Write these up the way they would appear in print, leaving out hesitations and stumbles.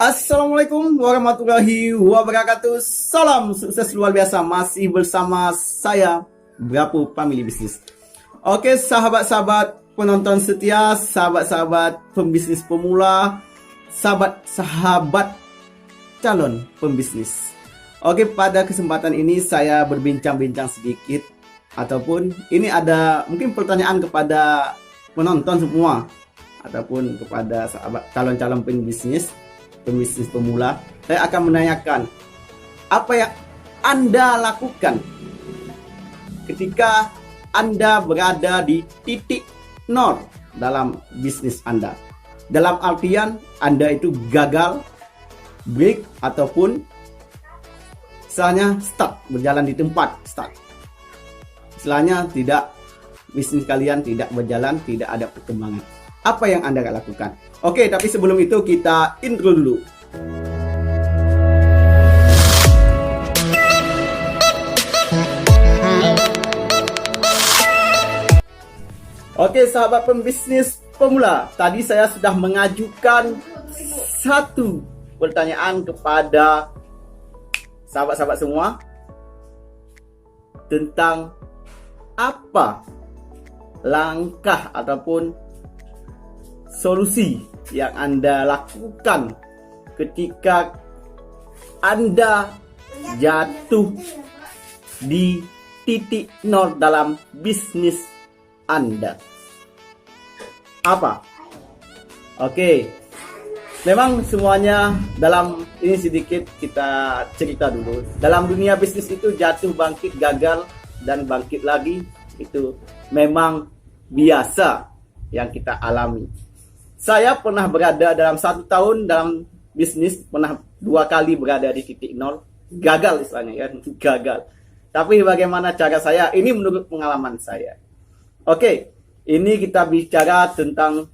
Assalamualaikum warahmatullahi wabarakatuh. Salam sukses luar biasa. Masih bersama saya Brapu Family Business. Oke, sahabat-sahabat penonton setia, sahabat-sahabat pembisnis pemula, sahabat-sahabat calon pembisnis. Oke, pada kesempatan ini saya berbincang-bincang sedikit, ataupun ini ada mungkin pertanyaan kepada penonton semua, ataupun kepada sahabat calon-calon pembisnis pemula. Saya akan menanyakan, apa yang Anda lakukan ketika Anda berada di titik nol dalam bisnis Anda? Dalam artian Anda itu gagal, break, ataupun misalnya start, berjalan di tempat start. Istilahnya tidak, bisnis kalian tidak berjalan, tidak ada perkembangan. Apa yang Anda lakukan? Oke, tapi sebelum itu kita intro dulu. Oke, sahabat pembisnis pemula, tadi saya sudah mengajukan satu pertanyaan kepada sahabat-sahabat semua tentang apa langkah ataupun solusi yang Anda lakukan ketika Anda jatuh di titik nol dalam bisnis Anda. Apa? Oke, memang semuanya dalam ini sedikit kita cerita dulu. Dalam dunia bisnis itu jatuh, bangkit, gagal, dan bangkit lagi, itu memang biasa yang kita alami. Saya pernah berada dalam 1 tahun dalam bisnis, pernah 2 kali berada di titik nol, gagal istilahnya ya, gagal. Tapi bagaimana cara saya? Ini menurut pengalaman saya. Oke, ini kita bicara tentang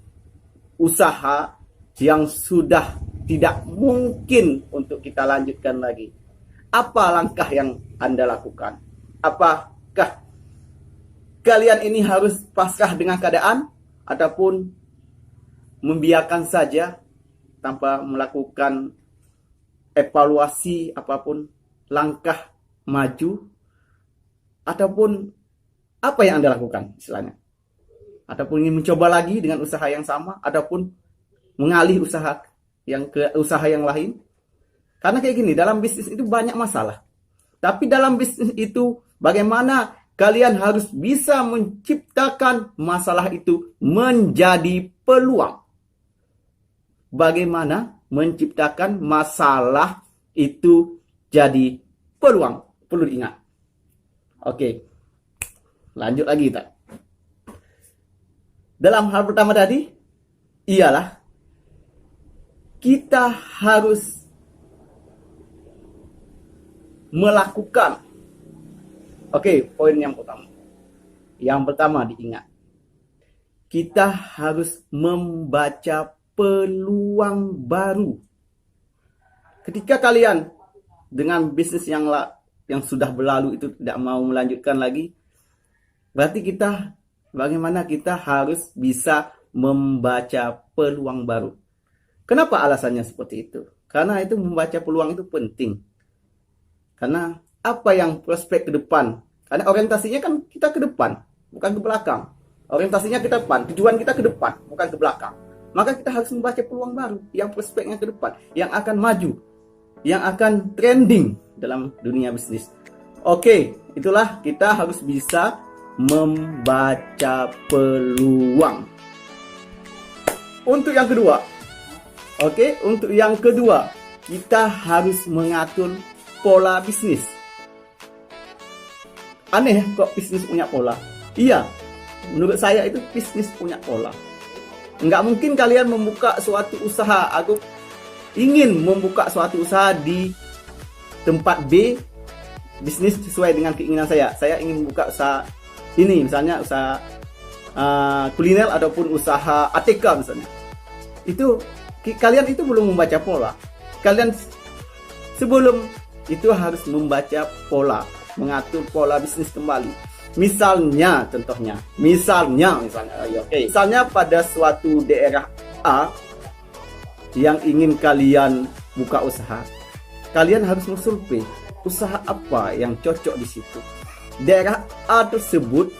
usaha yang sudah tidak mungkin untuk kita lanjutkan lagi. Apa langkah yang Anda lakukan? Apakah kalian ini harus pasrah dengan keadaan ataupun membiarkan saja tanpa melakukan evaluasi apapun, langkah maju, ataupun apa yang Anda lakukan istilahnya? Ataupun ingin mencoba lagi dengan usaha yang sama, ataupun mengalih usaha ke usaha yang lain? Karena kayak gini, dalam bisnis itu banyak masalah. Tapi dalam bisnis itu bagaimana kalian harus bisa menciptakan masalah itu menjadi peluang. Bagaimana menciptakan masalah itu jadi peluang, perlu diingat. Oke, lanjut lagi kita. Dalam hal pertama tadi, ialah kita harus melakukan. Oke, poin yang pertama. Yang pertama diingat. Kita harus membaca peluang baru. Ketika kalian dengan bisnis yang sudah berlalu itu tidak mau melanjutkan lagi, berarti bagaimana kita harus bisa membaca peluang baru. Kenapa alasannya seperti itu? Karena itu membaca peluang itu penting. Karena apa yang prospek ke depan? Karena orientasinya kan kita ke depan, bukan ke belakang. Orientasinya ke depan, tujuan kita ke depan, bukan ke belakang. Maka kita harus membaca peluang baru yang prospeknya ke depan, yang akan maju, yang akan trending dalam dunia bisnis. Oke, itulah kita harus bisa membaca peluang. Untuk yang kedua, kita harus mengatur pola bisnis. Aneh kok bisnis punya pola? Iya, menurut saya itu bisnis punya pola. Nggak mungkin kalian membuka suatu usaha. Aku ingin membuka suatu usaha di tempat B, bisnis sesuai dengan keinginan saya. Saya ingin membuka usaha ini, misalnya usaha kuliner ataupun usaha ATK misalnya. Itu kalian itu belum membaca pola. Kalian sebelum itu harus membaca pola, mengatur pola bisnis kembali. Misalnya, contohnya, misalnya pada suatu daerah A yang ingin kalian buka usaha, kalian harus mensurvei usaha apa yang cocok di situ. Daerah A tersebut,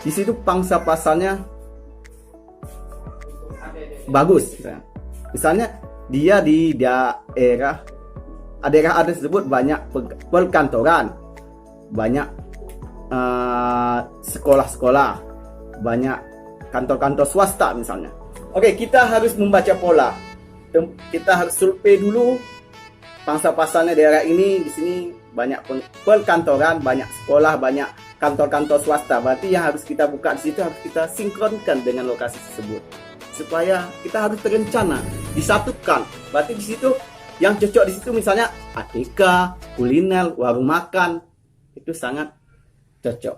di situ pangsa pasarnya bagus. Misalnya dia di daerah A tersebut banyak perkantoran, banyak sekolah-sekolah, banyak kantor-kantor swasta misalnya. Oke, kita harus membaca pola. Kita harus survei dulu pangsa pasarnya daerah ini. Di sini banyak perkantoran, banyak sekolah, banyak kantor-kantor swasta. Berarti yang harus kita buka di situ harus kita sinkronkan dengan lokasi tersebut. Supaya kita harus terencana, disatukan. Berarti di situ yang cocok di situ misalnya ATK, kuliner, warung makan, itu sangat cocok.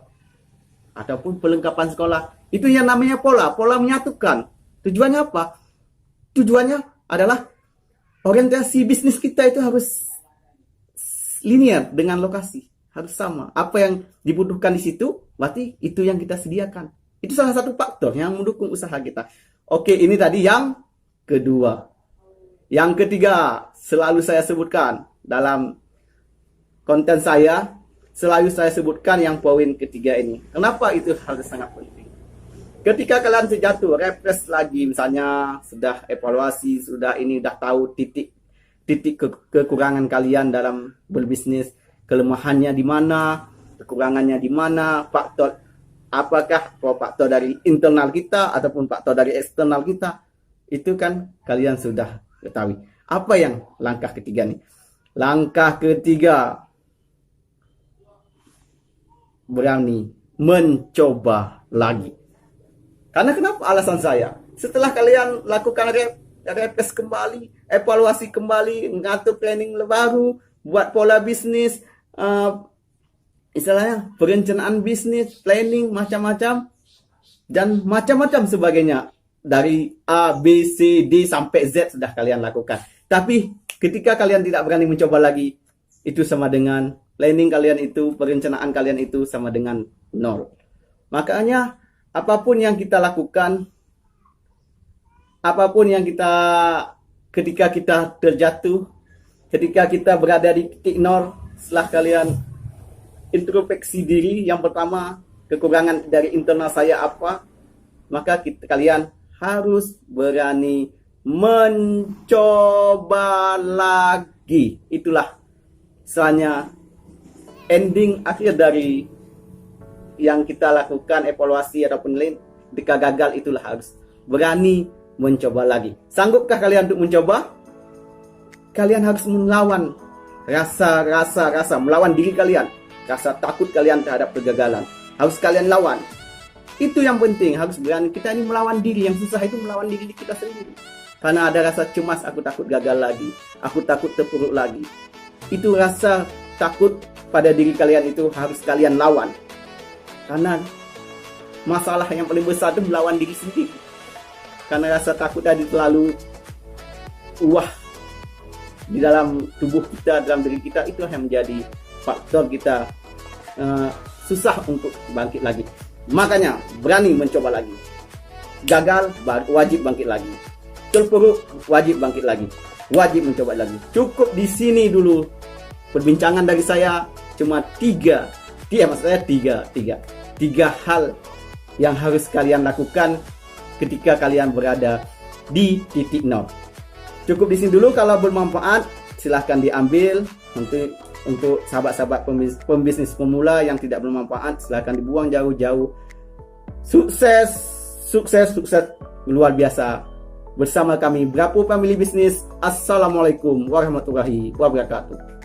Ataupun perlengkapan sekolah. Itu yang namanya pola menyatukan. Tujuannya apa? Tujuannya adalah orientasi bisnis kita itu harus linear dengan lokasi, harus sama. Apa yang dibutuhkan di situ, berarti itu yang kita sediakan. Itu salah satu faktor yang mendukung usaha kita. Oke, ini tadi yang kedua. Yang ketiga, selalu saya sebutkan dalam konten saya, selalu saya sebutkan yang poin ketiga ini. Kenapa itu harus sangat penting? Ketika kalian terjatuh, refresh lagi, misalnya sudah evaluasi, sudah tahu titik kekurangan kalian dalam berbisnis, kelemahannya di mana, kekurangannya di mana, faktor apakah faktor dari internal kita ataupun faktor dari eksternal kita, itu kan kalian sudah ketahui. Apa yang langkah ketiga nih? Langkah ketiga, berani mencoba lagi. Karena kenapa? Alasan saya, setelah kalian lakukan refresh kembali, evaluasi kembali, mengatur planning baru, buat pola bisnis, istilahnya perencanaan bisnis, planning, macam-macam, dan macam-macam sebagainya. Dari A, B, C, D, sampai Z sudah kalian lakukan. Tapi ketika kalian tidak berani mencoba lagi, itu sama dengan planning kalian itu, perencanaan kalian itu sama dengan nol. Makanya apapun yang kita lakukan, apapun yang ketika kita terjatuh, ketika kita berada di titik nol, setelah kalian introspeksi diri, yang pertama, kekurangan dari internal saya apa, maka kalian harus berani mencoba lagi. Itulah misalnya ending akhir dari yang kita lakukan, evaluasi ataupun lain, ketika gagal, itulah harus berani mencoba lagi. Sanggupkah kalian untuk mencoba? Kalian harus melawan rasa, melawan diri kalian. Rasa takut kalian terhadap kegagalan harus kalian lawan. Itu yang penting, harus berani. Kita ini melawan diri. Yang susah itu melawan diri kita sendiri. Karena ada rasa cemas, aku takut gagal lagi, aku takut terpuruk lagi. Itu rasa takut pada diri kalian itu harus kalian lawan. Karena masalah yang paling besar itu melawan diri sendiri. Karena rasa takut tadi terlalu di dalam tubuh kita, dalam diri kita, itu yang menjadi faktor kita susah untuk bangkit lagi. Makanya berani mencoba lagi. Gagal, wajib bangkit lagi. Terpuruk, wajib bangkit lagi. Wajib mencoba lagi. Cukup di sini dulu perbincangan dari saya. Cuma tiga hal yang harus kalian lakukan ketika kalian berada di titik nol. Cukup di sini dulu. Kalau bermanfaat, silahkan diambil. Untuk sahabat-sahabat pembisnis pemula yang tidak bermanfaat, silahkan dibuang jauh-jauh. Sukses luar biasa bersama kami Brapo Family Business. Assalamualaikum warahmatullahi wabarakatuh.